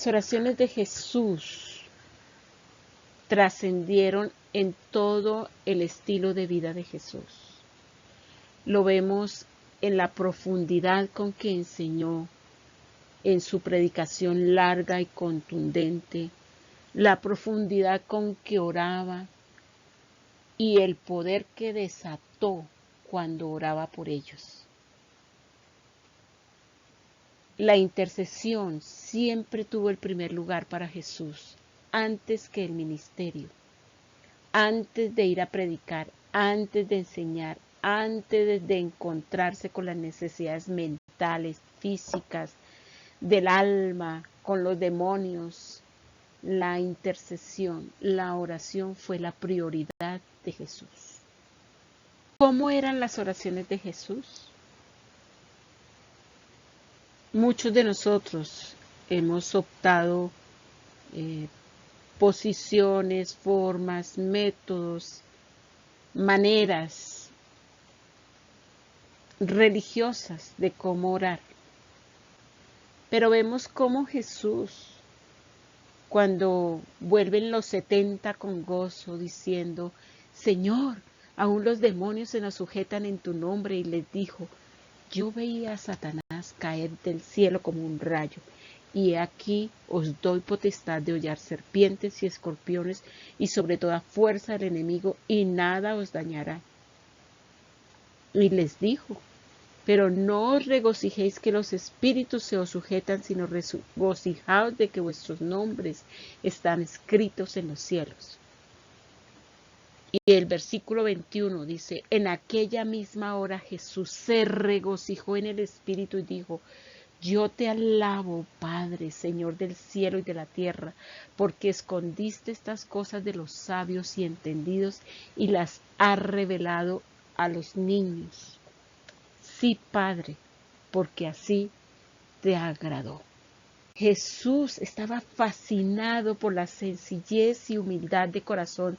Las oraciones de Jesús trascendieron en todo el estilo de vida de Jesús. Lo vemos en la profundidad con que enseñó, en su predicación larga y contundente, la profundidad con que oraba y el poder que desató cuando oraba por ellos. La intercesión siempre tuvo el primer lugar para Jesús, antes que el ministerio, antes de ir a predicar, antes de enseñar, antes de encontrarse con las necesidades mentales, físicas, del alma, con los demonios. La intercesión, la oración fue la prioridad de Jesús. ¿Cómo eran las oraciones de Jesús? Muchos de nosotros hemos optado posiciones, formas, métodos, maneras religiosas de cómo orar. Pero vemos cómo Jesús, cuando vuelven los 70 con gozo, diciendo, Señor, aún los demonios se nos sujetan en tu nombre, y les dijo, yo veía a Satanás caer del cielo como un rayo, y aquí os doy potestad de hollar serpientes y escorpiones, y sobre toda fuerza del enemigo, y nada os dañará. Y les dijo, pero no os regocijéis que los espíritus se os sujetan, sino regocijaos de que vuestros nombres están escritos en los cielos. Y el versículo 21 dice, en aquella misma hora Jesús se regocijó en el Espíritu y dijo, yo te alabo, Padre, Señor del cielo y de la tierra, porque escondiste estas cosas de los sabios y entendidos y las has revelado a los niños. Sí, Padre, porque así te agradó. Jesús estaba fascinado por la sencillez y humildad de corazón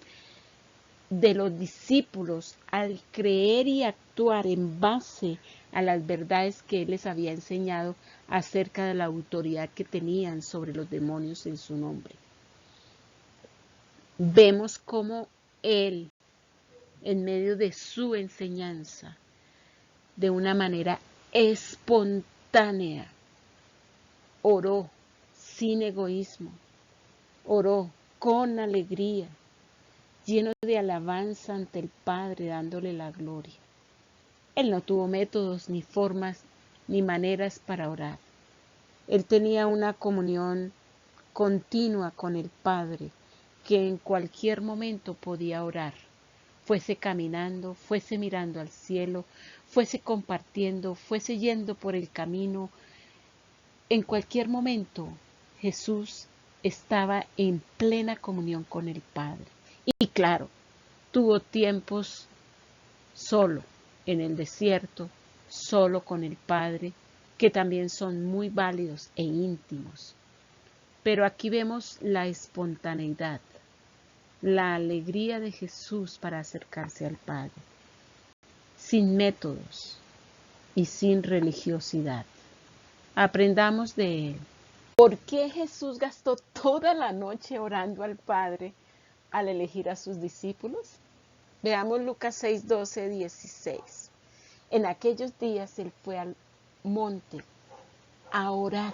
de los discípulos al creer y actuar en base a las verdades que Él les había enseñado acerca de la autoridad que tenían sobre los demonios en su nombre. Vemos cómo Él, en medio de su enseñanza, de una manera espontánea, oró sin egoísmo, oró con alegría, lleno de alabanza ante el Padre, dándole la gloria. Él no tuvo métodos, ni formas, ni maneras para orar. Él tenía una comunión continua con el Padre, que en cualquier momento podía orar. Fuese caminando, fuese mirando al cielo, fuese compartiendo, fuese yendo por el camino. En cualquier momento, Jesús estaba en plena comunión con el Padre. Y claro, tuvo tiempos solo en el desierto, solo con el Padre, que también son muy válidos e íntimos. Pero aquí vemos la espontaneidad, la alegría de Jesús para acercarse al Padre, sin métodos y sin religiosidad. Aprendamos de Él. ¿Por qué Jesús gastó toda la noche orando al Padre al elegir a sus discípulos? Veamos Lucas 6, 12, 16. En aquellos días Él fue al monte a orar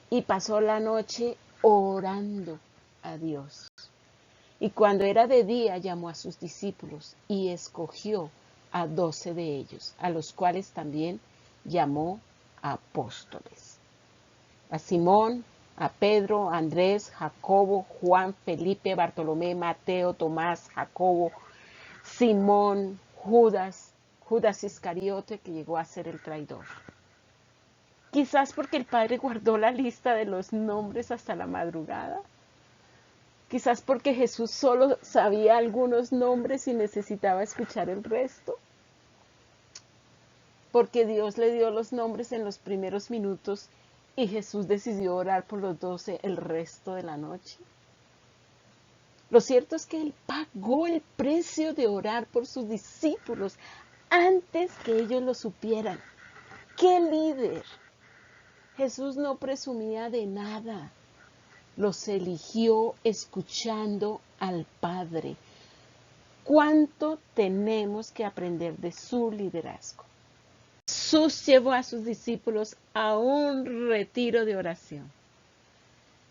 y pasó la noche orando a Dios. Y cuando era de día llamó a sus discípulos y escogió a 12 de ellos, a los cuales también llamó apóstoles. A Simón, a Pedro, Andrés, Jacobo, Juan, Felipe, Bartolomé, Mateo, Tomás, Jacobo, Simón, Judas Iscariote, que llegó a ser el traidor. Quizás porque el Padre guardó la lista de los nombres hasta la madrugada. Quizás porque Jesús solo sabía algunos nombres y necesitaba escuchar el resto. Porque Dios le dio los nombres en los primeros minutos y Jesús decidió orar por los 12 el resto de la noche. Lo cierto es que Él pagó el precio de orar por sus discípulos antes que ellos lo supieran. ¡Qué líder! Jesús no presumía de nada. Los eligió escuchando al Padre. ¿Cuánto tenemos que aprender de su liderazgo? Jesús llevó a sus discípulos a un retiro de oración.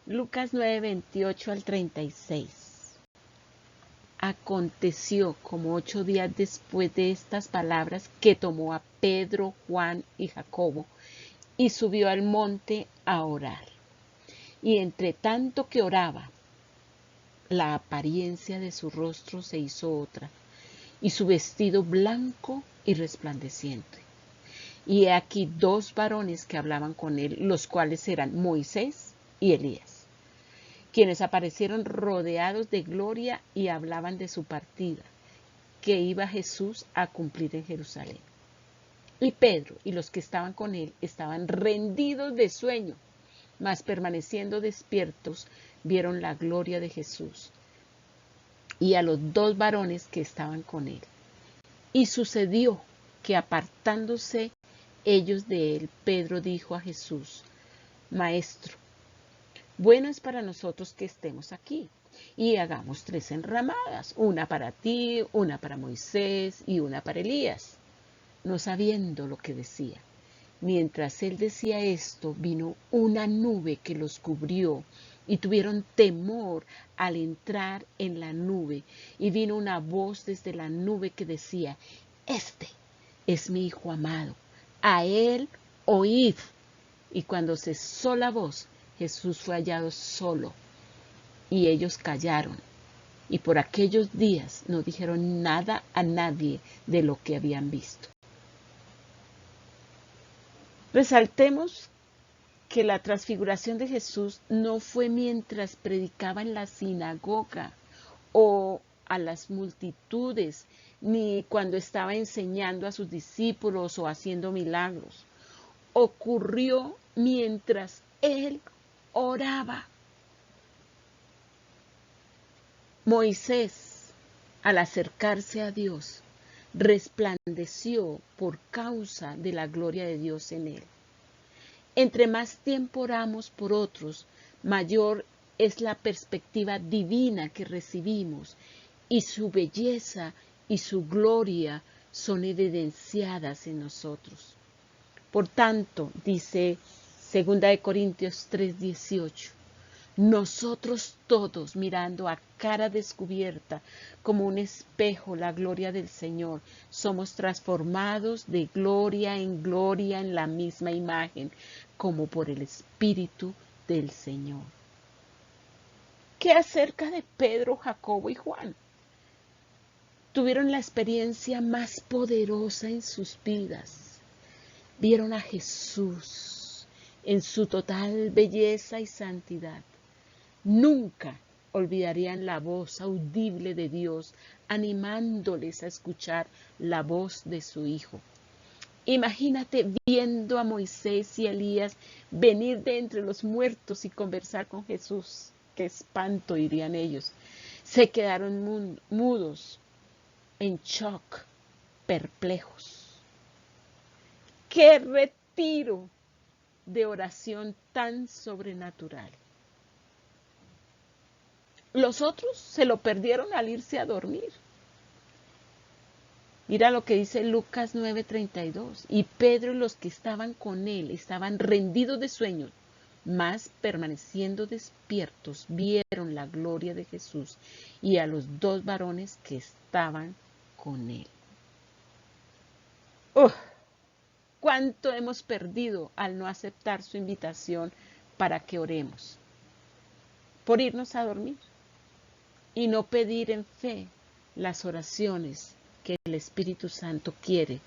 Lucas 9, 28 al 36. Aconteció como 8 días después de estas palabras que tomó a Pedro, Juan y Jacobo y subió al monte a orar. Y entre tanto que oraba, la apariencia de su rostro se hizo otra, y su vestido blanco y resplandeciente. Y he aquí 2 varones que hablaban con él, los cuales eran Moisés y Elías, quienes aparecieron rodeados de gloria y hablaban de su partida, que iba Jesús a cumplir en Jerusalén. Y Pedro y los que estaban con él estaban rendidos de sueño, mas permaneciendo despiertos, vieron la gloria de Jesús y a los 2 varones que estaban con él. Y sucedió que apartándose ellos de él, Pedro dijo a Jesús: Maestro, bueno es para nosotros que estemos aquí, y hagamos 3 enramadas, una para ti, una para Moisés y una para Elías. No sabiendo lo que decía. Mientras él decía esto, vino una nube que los cubrió, y tuvieron temor al entrar en la nube. Y vino una voz desde la nube que decía: Este es mi Hijo amado, a él oíd. Y cuando cesó la voz, Jesús fue hallado solo, y ellos callaron. Y por aquellos días no dijeron nada a nadie de lo que habían visto. Resaltemos que la transfiguración de Jesús no fue mientras predicaba en la sinagoga o a las multitudes, ni cuando estaba enseñando a sus discípulos o haciendo milagros. Ocurrió mientras él oraba. Moisés, al acercarse a Dios, resplandeció por causa de la gloria de Dios en él. Entre más tiempo oramos por otros, mayor es la perspectiva divina que recibimos, y su belleza y su gloria son evidenciadas en nosotros. Por tanto, dice 2 Corintios 3:18, nosotros todos, mirando a cara descubierta como un espejo la gloria del Señor, somos transformados de gloria en la misma imagen, como por el Espíritu del Señor. ¿Qué acerca de Pedro, Jacobo y Juan? Tuvieron la experiencia más poderosa en sus vidas. Vieron a Jesús en su total belleza y santidad. Nunca olvidarían la voz audible de Dios, animándoles a escuchar la voz de su Hijo. Imagínate viendo a Moisés y Elías venir de entre los muertos y conversar con Jesús. ¡Qué espanto!, dirían ellos. Se quedaron mudos, en shock, perplejos. ¡Qué retiro de oración tan sobrenatural! Los otros se lo perdieron al irse a dormir. Mira lo que dice Lucas 9:32. Y Pedro y los que estaban con él estaban rendidos de sueño, mas permaneciendo despiertos vieron la gloria de Jesús y a los 2 varones que estaban con él. ¿Cuánto hemos perdido al no aceptar su invitación para que oremos? Por irnos a dormir y no pedir en fe las oraciones que el Espíritu Santo quiere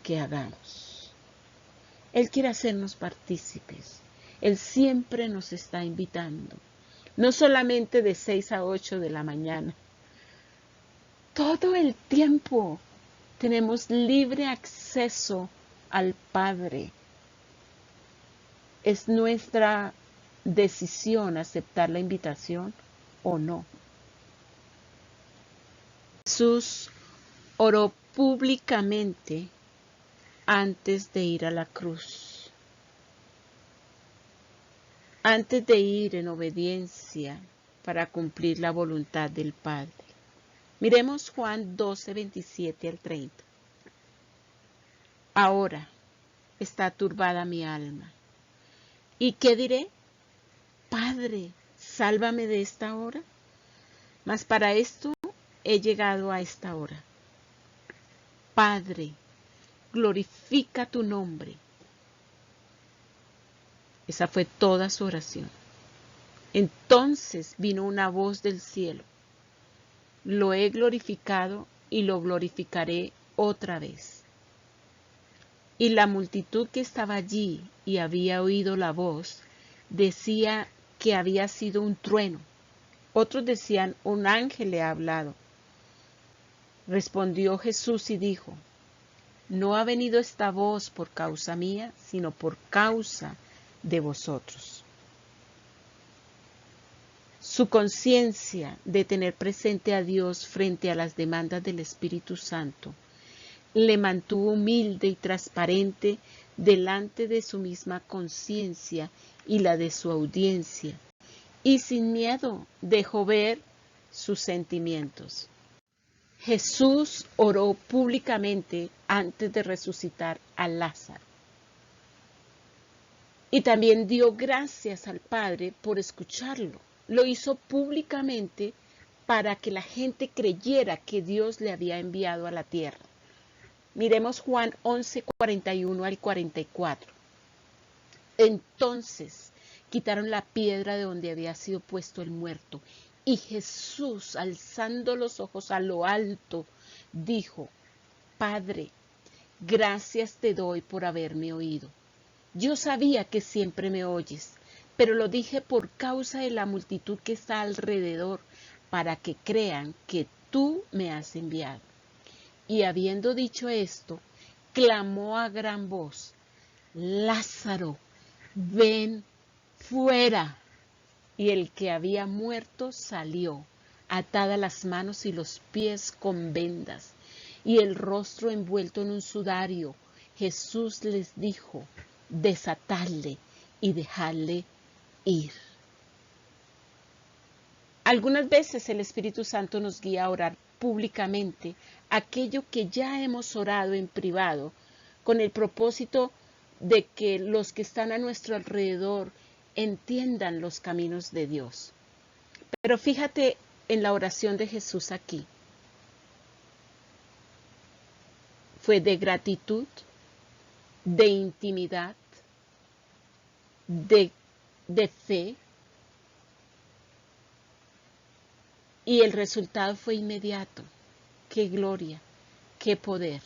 que hagamos. Él quiere hacernos partícipes. Él siempre nos está invitando, no solamente de 6 a 8 de la mañana. Todo el tiempo tenemos libre acceso al Padre. Es nuestra decisión aceptar la invitación o no. Jesús oró públicamente antes de ir a la cruz. antes de ir en obediencia para cumplir la voluntad del Padre. Miremos Juan 12, 27 al 30. Ahora está turbada mi alma. ¿Y qué diré? Padre, sálvame de esta hora. Mas para esto he llegado a esta hora. Padre, glorifica tu nombre. Esa fue toda su oración. Entonces vino una voz del cielo. Lo he glorificado y lo glorificaré otra vez. Y la multitud que estaba allí y había oído la voz, decía que había sido un trueno. Otros decían, un ángel le ha hablado. Respondió Jesús y dijo, no ha venido esta voz por causa mía, sino por causa de vosotros. Su conciencia de tener presente a Dios frente a las demandas del Espíritu Santo le mantuvo humilde y transparente delante de su misma conciencia y la de su audiencia, y sin miedo dejó ver sus sentimientos. Jesús oró públicamente antes de resucitar a Lázaro. Y también dio gracias al Padre por escucharlo. Lo hizo públicamente para que la gente creyera que Dios le había enviado a la tierra. Miremos Juan 11, 41 al 44. Entonces quitaron la piedra de donde había sido puesto el muerto. Y Jesús, alzando los ojos a lo alto, dijo, Padre, gracias te doy por haberme oído. Yo sabía que siempre me oyes, pero lo dije por causa de la multitud que está alrededor, para que crean que tú me has enviado. Y habiendo dicho esto, clamó a gran voz, Lázaro, ven fuera. Y el que había muerto salió, atadas las manos y los pies con vendas, y el rostro envuelto en un sudario. Jesús les dijo, desatadle y dejadle ir. Algunas veces el Espíritu Santo nos guía a orar públicamente aquello que ya hemos orado en privado, con el propósito de que los que están a nuestro alrededor entiendan los caminos de Dios. Pero fíjate en la oración de Jesús aquí. Fue de gratitud, de intimidad, de fe, y el resultado fue inmediato. ¡Qué gloria! ¡Qué poder!